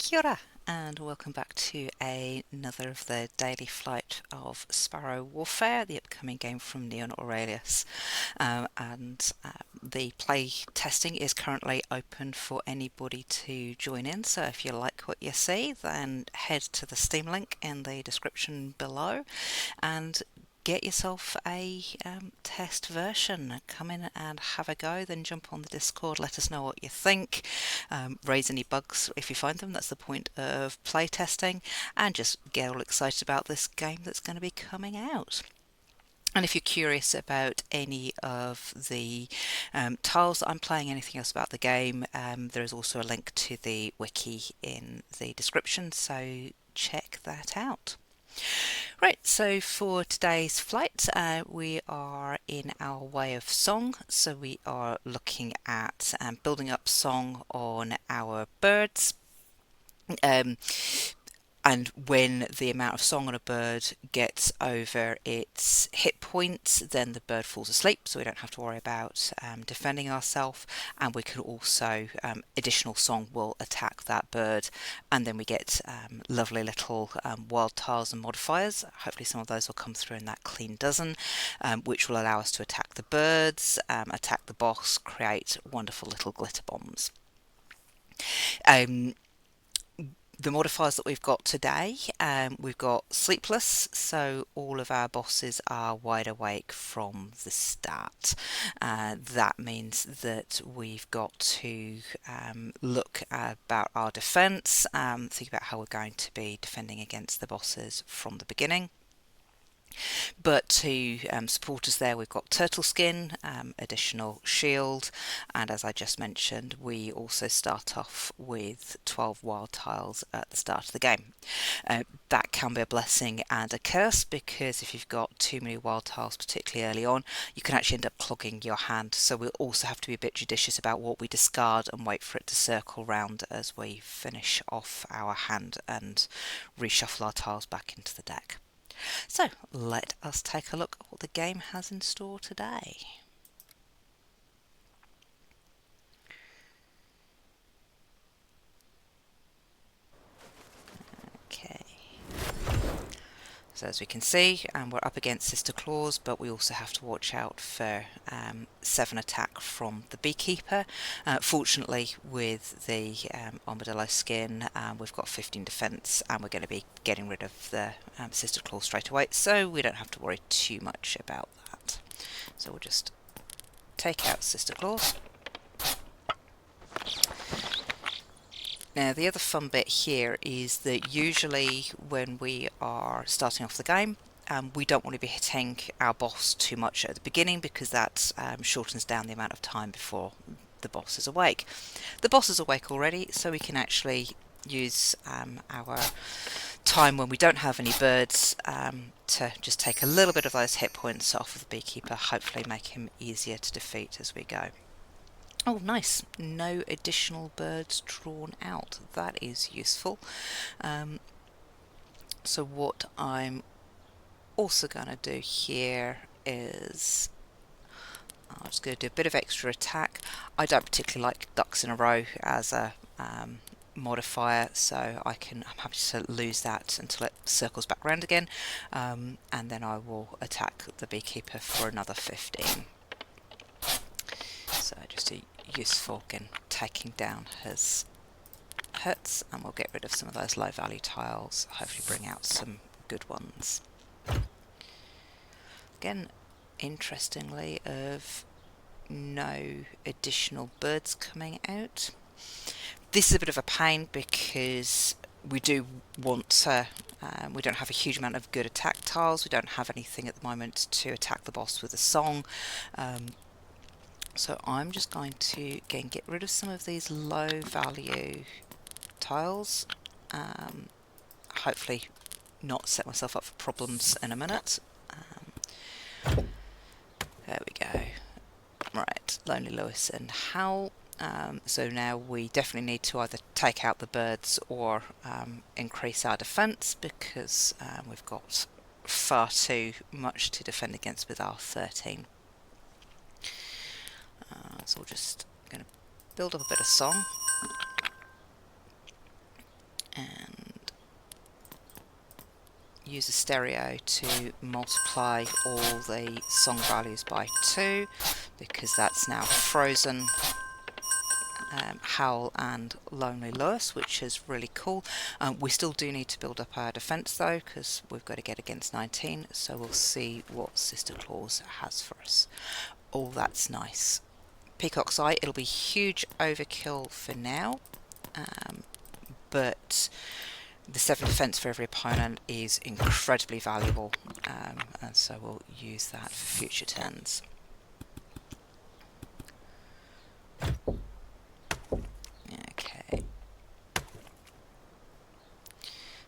Kia ora, and welcome back to another of the daily flight of Sparrow Warfare, the upcoming game from Neon Aurelius. The play testing is currently open for anybody to join in, so if you like what you see, then head to the Steam link in the description below and get yourself a test version. Come in and have a go, then jump on the Discord, let us know what you think, raise any bugs if you find them. That's the point of playtesting, and just get all excited about this game that's going to be coming out. And if you're curious about any of the tiles that I'm playing, anything else about the game, there is also a link to the wiki in the description, so check that out. Right, so for today's flight, we are in our way of song. So we are looking at building up song on our birds. Um, and when the amount of song on a bird gets over its hit points, then the bird falls asleep, so we don't have to worry about defending ourselves. And we can also, additional song will attack that bird, and then we get lovely little wild tiles and modifiers. Hopefully some of those will come through in that clean dozen, which will allow us to attack the birds, attack the boss, create wonderful little glitter bombs. The modifiers that we've got today, we've got Sleepless, so all of our bosses are wide awake from the start. That means that we've got to look about our defense, think about how we're going to be defending against the bosses from the beginning. But to support us there, we've got Turtle Skin, additional shield, and as I just mentioned, we also start off with 12 wild tiles at the start of the game. That can be a blessing and a curse, because if you've got too many wild tiles, particularly early on, you can actually end up clogging your hand. So we'll also have to be a bit judicious about what we discard and wait for it to circle round as we finish off our hand and reshuffle our tiles back into the deck. So let us take a look at what the game has in store today. Okay. So as we can see, we're up against Sister Claws, but we also have to watch out for 7 attack from the Beekeeper. Fortunately, with the Armadillo skin, we've got 15 defense, and we're going to be getting rid of the Sister Claws straight away, so we don't have to worry too much about that. So we'll just take out Sister Claws. Now, the other fun bit here is that usually when we are starting off the game, we don't want to be hitting our boss too much at the beginning, because that shortens down the amount of time before the boss is awake. The boss is awake already, so we can actually use our time when we don't have any birds to just take a little bit of those hit points off of the Beekeeper, hopefully make him easier to defeat as we go. Oh, nice. No additional birds drawn out. That is useful. So what I'm also going to do here is I'm just going to do a bit of extra attack. I don't particularly like ducks in a row as a modifier, so I'm happy to lose that until it circles back around again, and then I will attack the Beekeeper for another 15. So just a useful, again, taking down his hits, and we'll get rid of some of those low value tiles, hopefully bring out some good ones. Again, interestingly, of no additional birds coming out. This is a bit of a pain, because we do want to, we don't have a huge amount of good attack tiles, we don't have anything at the moment to attack the boss with a song. So I'm just going to, again, get rid of some of these low value tiles. Hopefully not set myself up for problems in a minute. There we go. Right, Lonely Lewis and Howl. So now we definitely need to either take out the birds or increase our defense, because we've got far too much to defend against with our 13. So we're just going to build up a bit of song. use a stereo to multiply all the song values by 2 because that's now frozen Howl and Lonely Lewis, which is really cool. We still do need to build up our defense though, because we've got to get against 19, so we'll see what Sister Claus has for us. Oh, that's nice. Peacock's Eye, it'll be huge overkill for now, but the 7 defense for every opponent is incredibly valuable, and so we'll use that for future turns. Okay.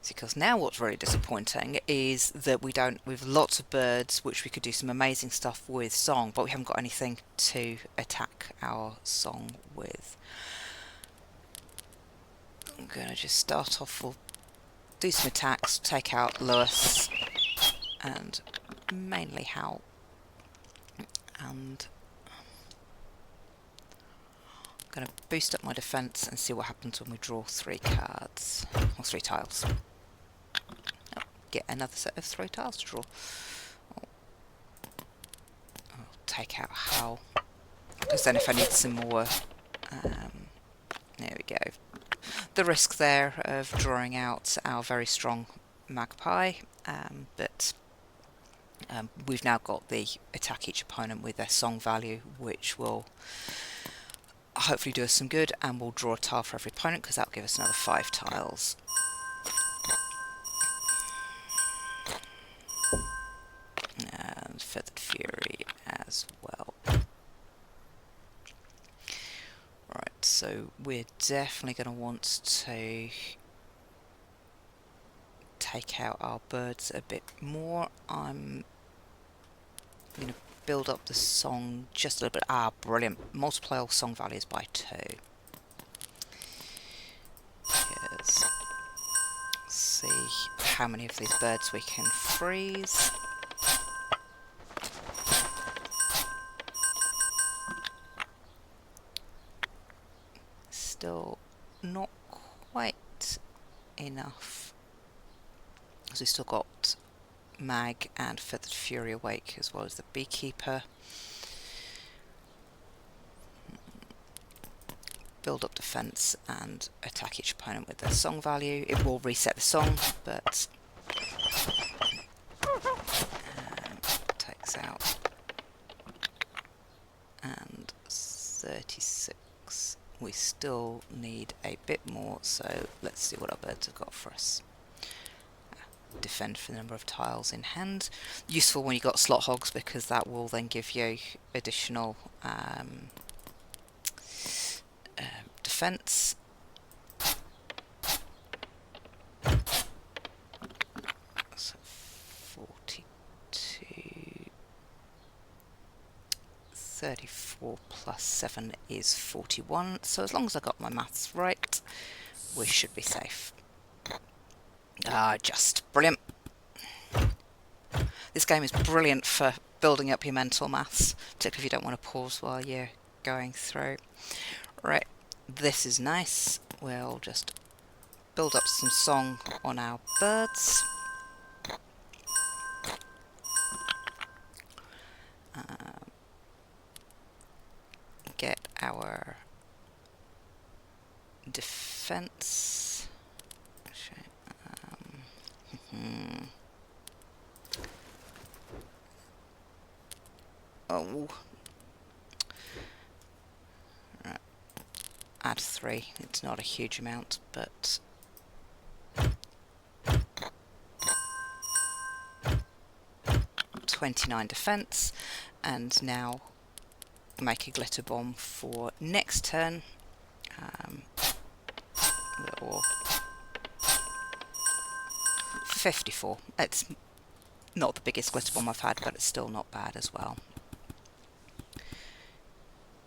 Because now what's really disappointing is that we've lots of birds which we could do some amazing stuff with song, but we haven't got anything to attack our song with. I'm gonna just start off, we'll do some attacks, take out Lewis and mainly Howl, and I'm gonna boost up my defense and see what happens when we draw 3 cards, or 3 tiles. Get another set of 3 tiles to draw. I'll take out Howl, because then if I need some more, there we go. The risk there of drawing out our very strong magpie, but we've now got the attack each opponent with their song value, which will hopefully do us some good, and we'll draw a tile for every opponent because that'll give us another 5 tiles. And Feathered Fury as well. Right, so we're definitely going to want to take out our birds a bit more. I'm going to build up the song just a little bit. Ah, brilliant. Multiply all song values by 2. Let's see how many of these birds we can freeze. Still not quite enough, because we've still got Mag and Feathered Fury awake, as well as the Beekeeper. Build up defense and attack each opponent with their song value. It will reset the song, but takes out and 36. We still need a bit more, so let's see what our birds have got for us. Defend for the number of tiles in hand. Useful when you've got slot hogs, because that will then give you additional defense. So 42, 34 plus 7 is 41. So as long as I got my maths right, we should be safe. Just brilliant. This game is brilliant for building up your mental maths, particularly if you don't want to pause while you're going through. Right, this is nice. We'll just build up some song on our birds. Get our defense. Oh. Right. Add 3. It's not a huge amount, but 29 defense, and now make a glitter bomb for next turn. Or 54. It's not the biggest glitter bomb I've had, but it's still not bad as well.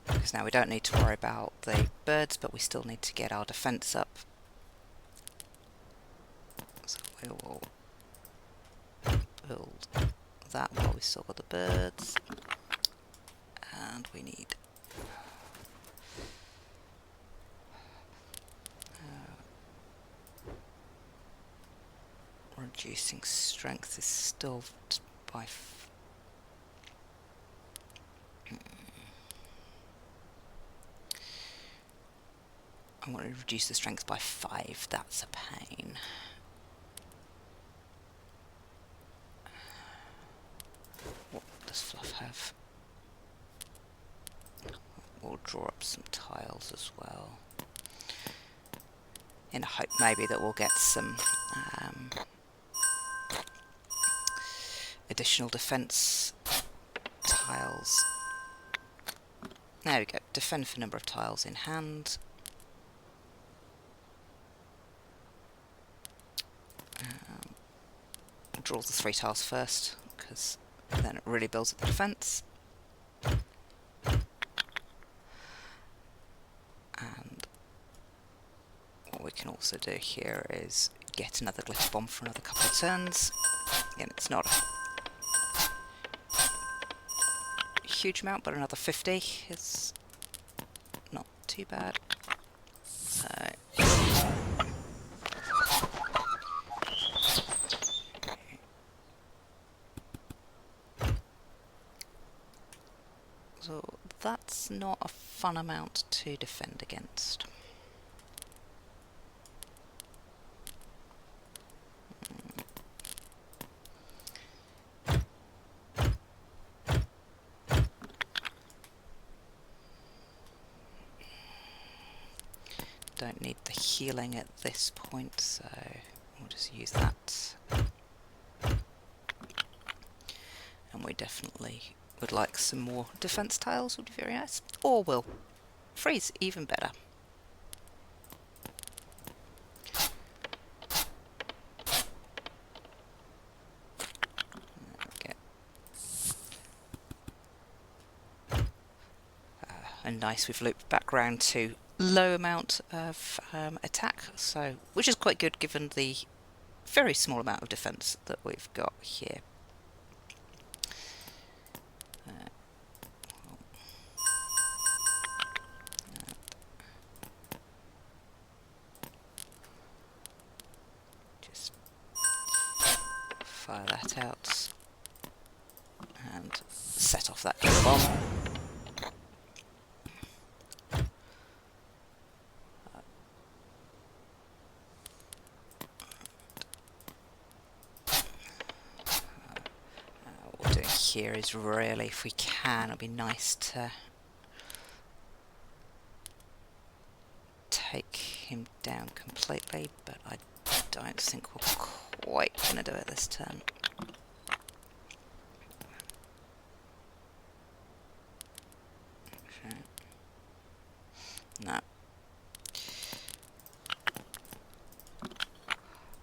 Because now we don't need to worry about the birds, but we still need to get our defense up. So we will build that while we still got the birds. And we need reducing strength is still by I want to reduce the strength by 5. That's a pain. What does Fluff have? We'll draw up some tiles as well, in a hope maybe that we'll get some additional defense tiles. There we go. Defend for number of tiles in hand. Draw the 3 tiles first, because then it really builds up the defense. And what we can also do here is get another glitter bomb for another couple of turns. Again, it's not a huge amount, but another 50 is not too bad. So that's not a fun amount to defend against. Don't need the healing at this point, so we'll just use that. And we definitely would like some more defense tiles, would be very nice. Or we'll freeze, even better. Okay. And nice, we've looped back round to low amount of attack, so which is quite good given the very small amount of defense that we've got here. Just fire that out and set off that bomb. Here is really, if we can, it'd be nice to take him down completely, but I don't think we're quite going to do it this turn. Okay. No.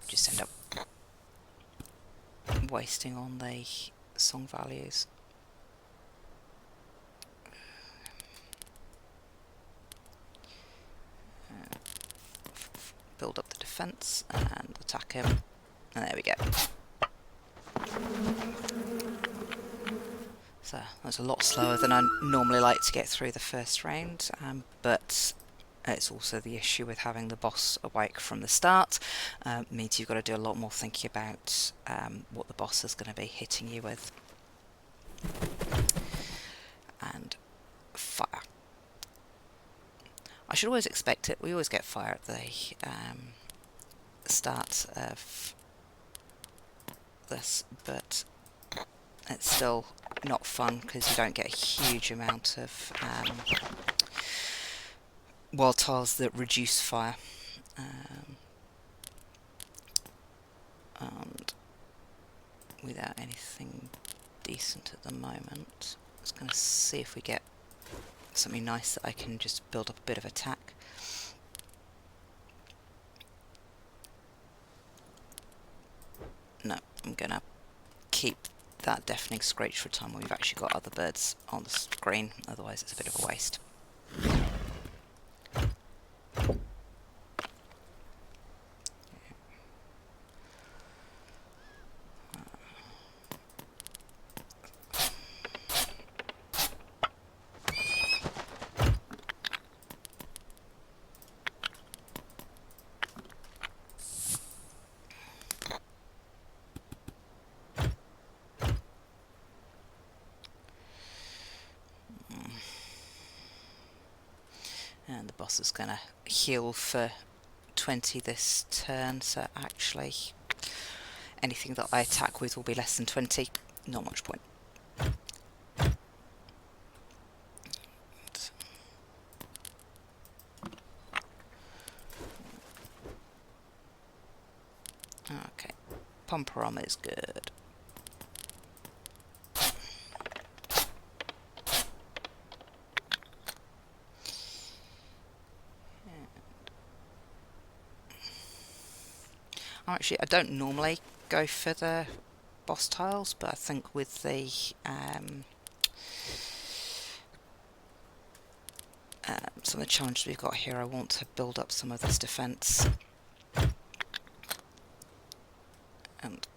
Just end up wasting on the song values. Build up the defense and attack him, and there we go. So that's a lot slower than I normally like to get through the first round, but it's also the issue with having the boss awake from the start. Means you've got to do a lot more thinking about what the boss is going to be hitting you with. And fire. I should always expect it. We always get fire at the start of this, but it's still not fun because you don't get a huge amount of wild tiles that reduce fire. And without anything decent at the moment, I'm just going to see if we get something nice that I can just build up a bit of attack. No, I'm going to keep that deafening screech for a time when we've actually got other birds on the screen, otherwise it's a bit of a waste. boss is going to heal for 20 this turn, so actually anything that I attack with will be less than 20. Not much point. Okay, Pumper Armor is good. Actually, I don't normally go for the boss tiles, but I think with the some of the challenges we've got here, I want to build up some of this defense, and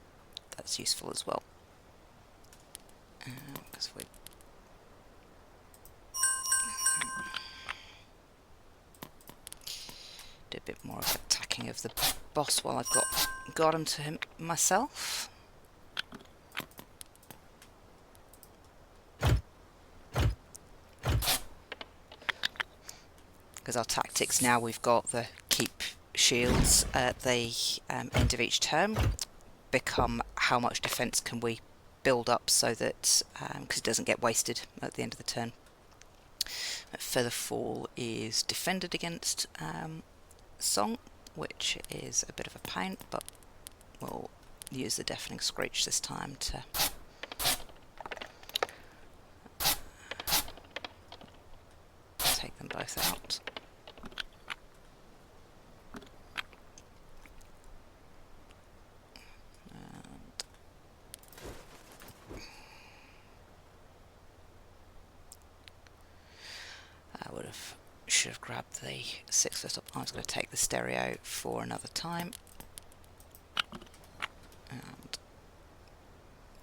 that's useful as well. Because we do a bit more of attacking of the boss while I've got him to him myself. Because our tactics now, we've got the keep shields at the end of each turn, become how much defense can we build up so that, because it doesn't get wasted at the end of the turn. Featherfall is defended against Song, which is a bit of a pain, but we'll use the Deafening Screech this time to take them both out. Should have grabbed the 6-foot up. I was going to take the stereo for another time, and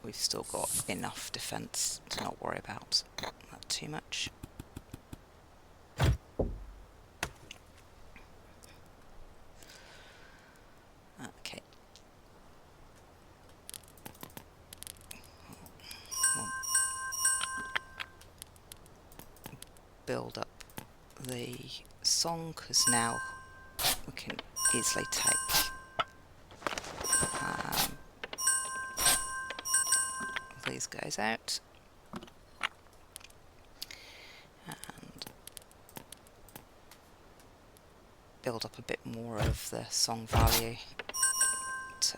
we've still got enough defense to not worry about that too much. Okay. We'll build up the Song, because now we can easily take these guys out, and build up a bit more of the Song value to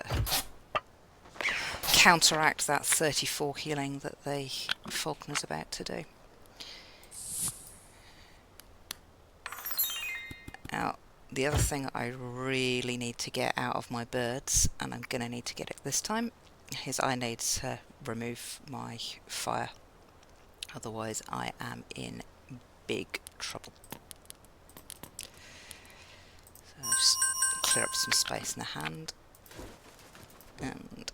counteract that 34 healing that the Falconer's about to do. Now, the other thing I really need to get out of my birds, and I'm going to need to get it this time, is I need to remove my fire. Otherwise, I am in big trouble. So I'll just clear up some space in the hand. And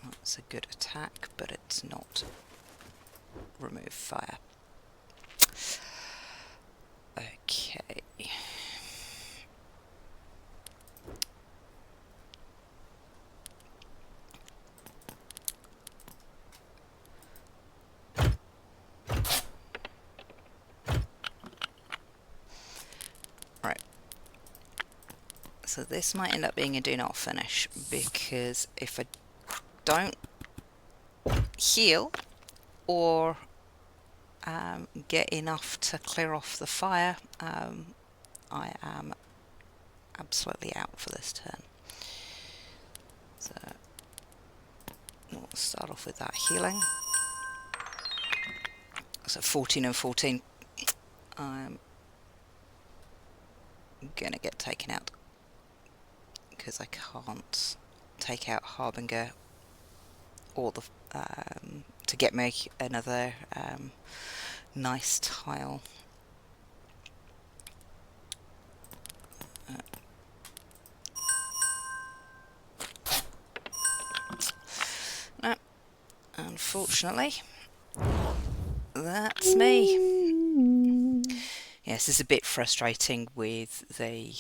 that's a good attack, but it's not remove fire. Okay. Right. So this might end up being a do not finish, because if I don't heal or get enough to clear off the fire, I am absolutely out for this turn. So we'll start off with that healing. So 14 and 14, I'm gonna get taken out because I can't take out Harbinger or the to get me another nice tile. No, unfortunately, that's me. Yes, it's a bit frustrating with the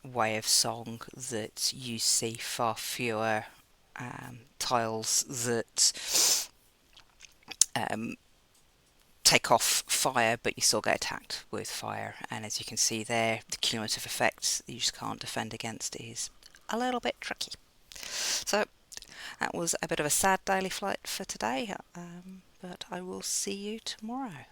way of Song that you see far fewer tiles that take off fire, but you still get attacked with fire. And as you can see there, the cumulative effects you just can't defend against is a little bit tricky. So that was a bit of a sad daily flight for today, but I will see you tomorrow.